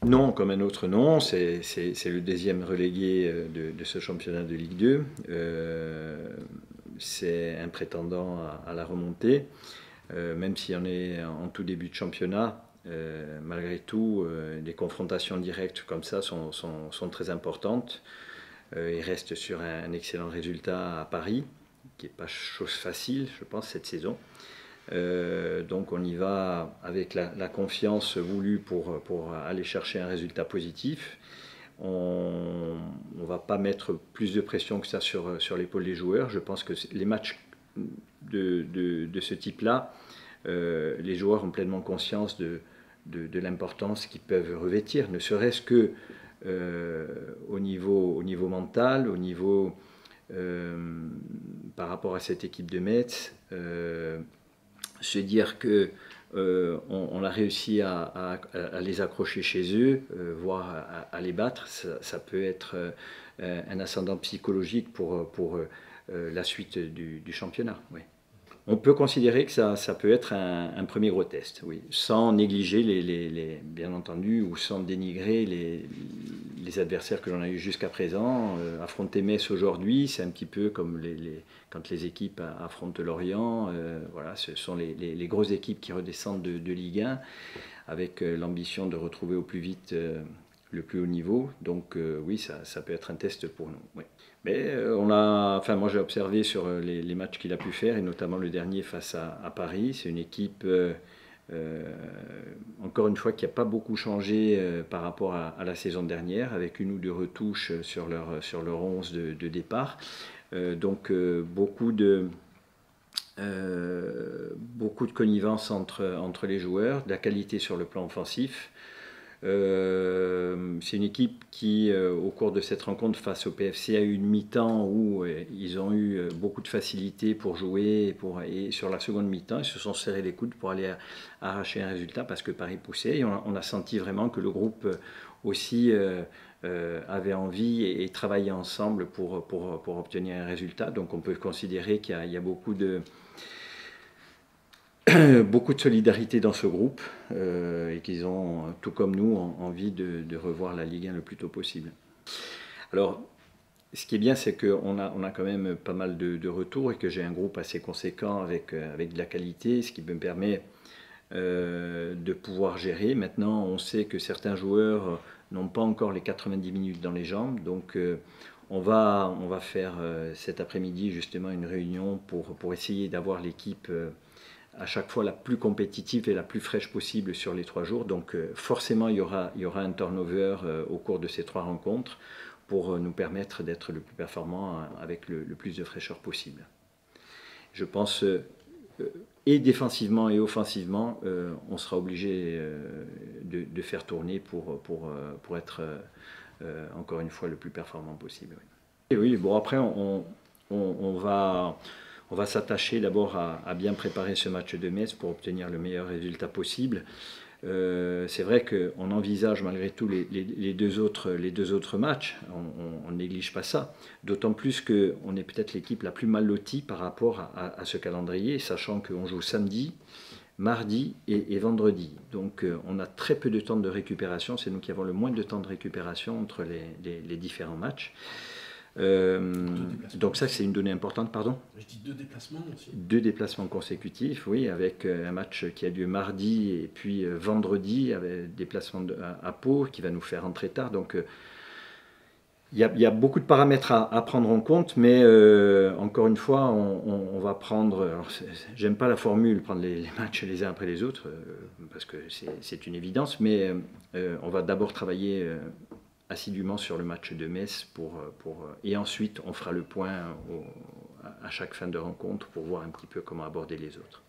Non, comme un autre non, c'est le deuxième relégué de ce championnat de Ligue 2. C'est un prétendant à la remontée, même si on est en tout début de championnat. Malgré tout, les confrontations directes comme ça sont très importantes. Il reste sur un excellent résultat à Paris, qui n'est pas chose facile, je pense, cette saison. Donc on y va avec la confiance voulue pour aller chercher un résultat positif. On ne va pas mettre plus de pression que ça sur l'épaule des joueurs. Je pense que les matchs de ce type-là, les joueurs ont pleinement conscience de l'importance qu'ils peuvent revêtir, ne serait-ce que au niveau mental, par rapport à cette équipe de Metz. Se dire que on a réussi à les accrocher chez eux, voire à les battre, ça peut être un ascendant psychologique pour la suite du championnat. Oui. On peut considérer que ça peut être un premier gros test, oui, sans négliger bien entendu, ou sans dénigrer les adversaires que l'on a eu jusqu'à présent. Affronter Metz aujourd'hui, c'est un petit peu comme quand les équipes affrontent Lorient. Voilà, ce sont les grosses équipes qui redescendent de Ligue 1, avec l'ambition de retrouver au plus vite le plus haut niveau. Donc oui, ça peut être un test pour nous. Oui. Mais moi j'ai observé sur les matchs qu'il a pu faire, et notamment le dernier face à Paris. C'est une équipe, encore une fois, qui n'a pas beaucoup changé par rapport à la saison dernière, avec une ou deux retouches sur leur 11 de départ. Donc beaucoup de connivence entre les joueurs, de la qualité sur le plan offensif. C'est une équipe qui, au cours de cette rencontre face au PFC, a eu une mi-temps où ils ont eu beaucoup de facilité pour jouer, et sur la seconde mi-temps, ils se sont serrés les coudes pour aller arracher un résultat parce que Paris poussait. Et on a senti vraiment que le groupe aussi avait envie et travaillait ensemble pour obtenir un résultat. Donc on peut considérer qu'il y a beaucoup de solidarité dans ce groupe, et qu'ils ont, tout comme nous, envie de revoir la Ligue 1 le plus tôt possible. Alors, ce qui est bien, c'est qu'on a quand même pas mal de retours, et que j'ai un groupe assez conséquent avec de la qualité, ce qui me permet de pouvoir gérer. Maintenant, on sait que certains joueurs n'ont pas encore les 90 minutes dans les jambes, donc on va faire cet après-midi justement une réunion pour essayer d'avoir l'équipe à chaque fois la plus compétitive et la plus fraîche possible sur les 3 jours. Donc forcément il y aura un turnover au cours de ces 3 rencontres pour nous permettre d'être le plus performant avec le plus de fraîcheur possible. Je pense et défensivement et offensivement, on sera obligé de faire tourner pour être encore une fois le plus performant possible. Oui. Et oui, bon après on va s'attacher d'abord à bien préparer ce match de Metz pour obtenir le meilleur résultat possible. C'est vrai qu'on envisage malgré tout les deux autres matchs, on ne néglige pas ça, d'autant plus qu'on est peut-être l'équipe la plus mal lotie par rapport à ce calendrier, sachant qu'on joue samedi, mardi et vendredi. Donc on a très peu de temps de récupération, c'est nous qui avons le moins de temps de récupération entre les différents matchs. Donc ça c'est une donnée importante, pardon. Je dis 2 déplacements aussi. 2 déplacements consécutifs, oui, avec un match qui a lieu mardi et puis vendredi, avec déplacement à Pau qui va nous faire rentrer tard. Donc il y a beaucoup de paramètres à prendre en compte, mais encore une fois, on va prendre. J'aime pas la formule, prendre les matchs les uns après les autres, parce que c'est une évidence, mais on va d'abord travailler assidûment sur le match de Metz et ensuite on fera le point à chaque fin de rencontre pour voir un petit peu comment aborder les autres.